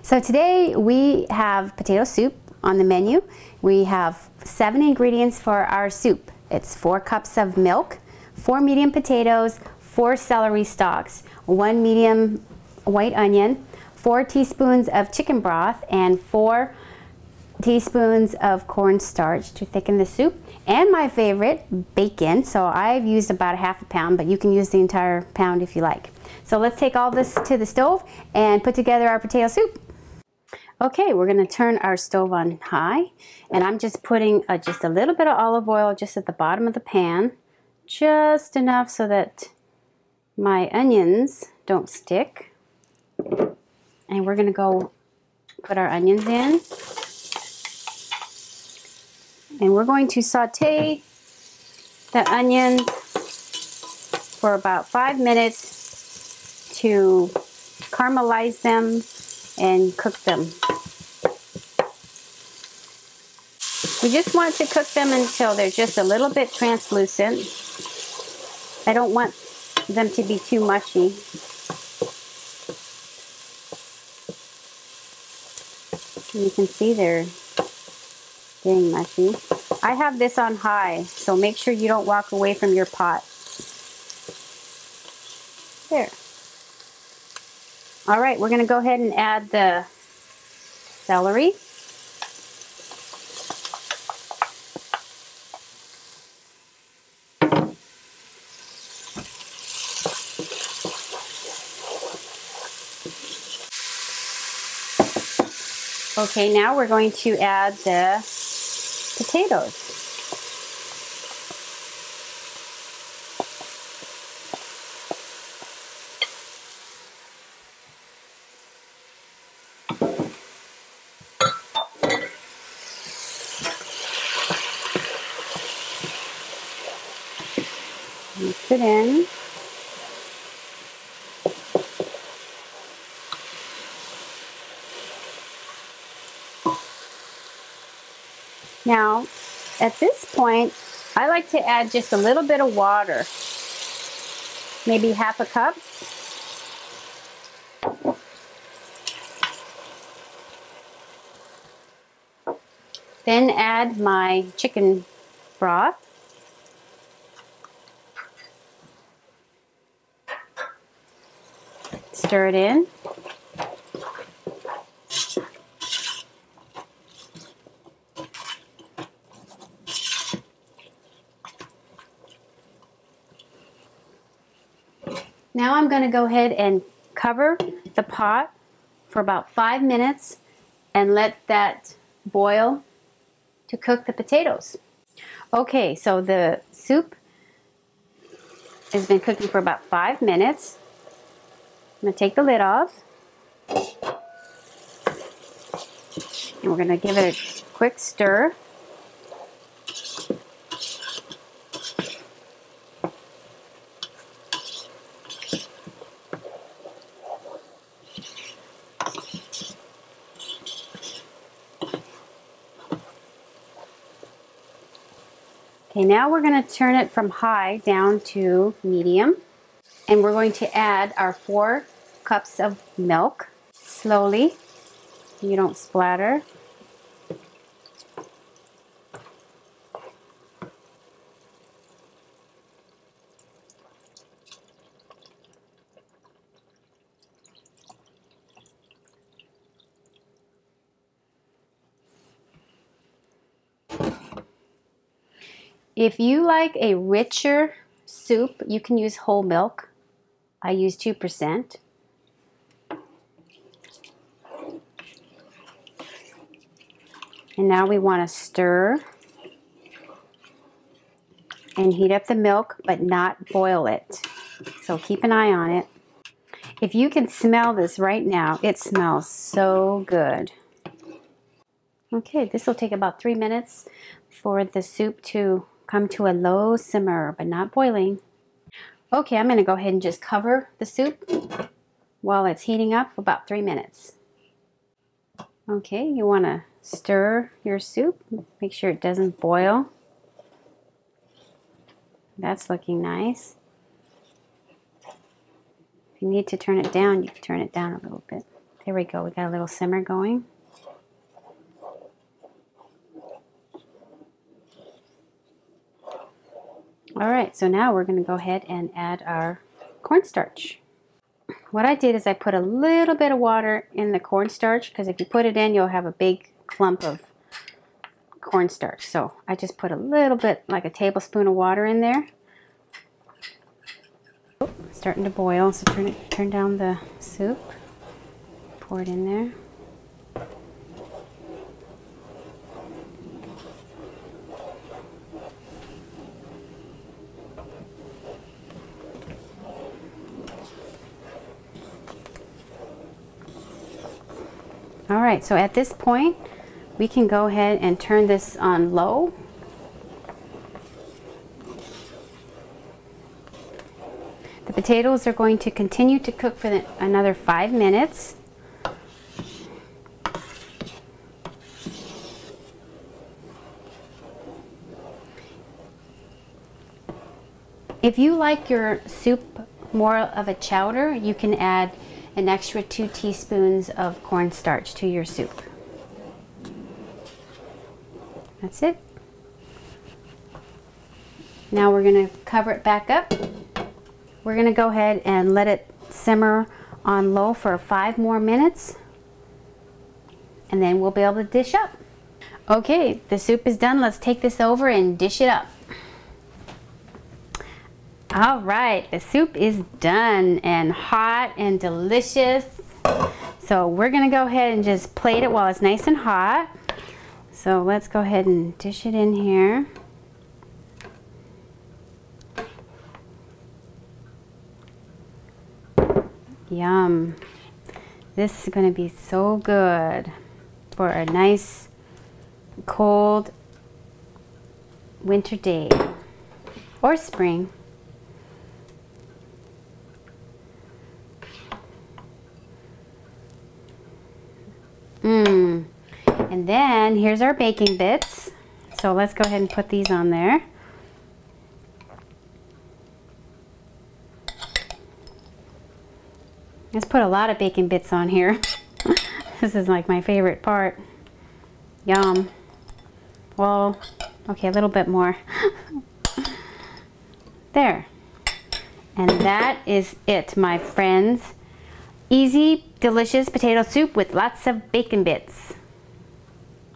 So today we have potato soup on the menu. We have 7 ingredients for our soup. It's 4 cups of milk, 4 medium potatoes, 4 celery stalks, 1 medium white onion, 4 teaspoons of chicken broth, and 4 teaspoons of cornstarch to thicken the soup, and my favorite, bacon. So I've used about 1/2 pound, but you can use the entire pound if you like. So let's take all this to the stove and put together our potato soup. Okay, we're going to turn our stove on high, and I'm just putting just a little bit of olive oil just at the bottom of the pan, just enough so that my onions don't stick. And we're going to go put our onions in, and we're going to saute the onions for about 5 minutes to caramelize them and cook them. We just want to cook them until they're just a little bit translucent. I don't want them to be too mushy. You can see they're getting mushy. I have this on high, so make sure you don't walk away from your pot. There. All right, we're going to go ahead and add the celery. Okay, now we're going to add the potatoes. Mix it in. Now, at this point, I like to add just a little bit of water, maybe 1/2 cup. Then add my chicken broth. Stir it in. Now I'm going to go ahead and cover the pot for about 5 minutes and let that boil to cook the potatoes. Okay, so the soup has been cooking for about 5 minutes. I'm going to take the lid off, and we're going to give it a quick stir. Okay, now we're going to turn it from high down to medium, and we're going to add our 4 cups of milk slowly. You don't splatter. If you like a richer soup, you can use whole milk. I use 2%. And now we want to stir and heat up the milk, but not boil it. So keep an eye on it. If you can smell this right now, it smells so good. Okay, this will take about 3 minutes for the soup to come to a low simmer, but not boiling. Okay, I'm going to go ahead and just cover the soup while it's heating up for about 3 minutes. Okay, you want to stir your soup. Make sure it doesn't boil. That's looking nice. If you need to turn it down, you can turn it down a little bit. There we go, we got a little simmer going. All right, so now we're going to go ahead and add our cornstarch. What I did is I put a little bit of water in the cornstarch, because if you put it in, you'll have a big clump of cornstarch. So I just put a little bit, like a tablespoon of water in there. Oh, it's starting to boil, so turn down the soup. Pour it in there. All right, so at this point, we can go ahead and turn this on low. The potatoes are going to continue to cook for another 5 minutes. If you like your soup more of a chowder, you can add an extra 2 teaspoons of cornstarch to your soup. That's it. Now we're going to cover it back up. We're going to go ahead and let it simmer on low for 5 more minutes, and then we'll be able to dish up. Okay, the soup is done. Let's take this over and dish it up. All right, the soup is done and hot and delicious. So we're gonna go ahead and just plate it while it's nice and hot. So let's go ahead and dish it in here. Yum. This is gonna be so good for a nice cold winter day or spring. And then here's our baking bits. So let's go ahead and put these on there. Let's put a lot of bacon bits on here. This is like my favorite part. Yum. Well, okay, a little bit more. There. And that is it, my friends. Easy, delicious potato soup with lots of bacon bits.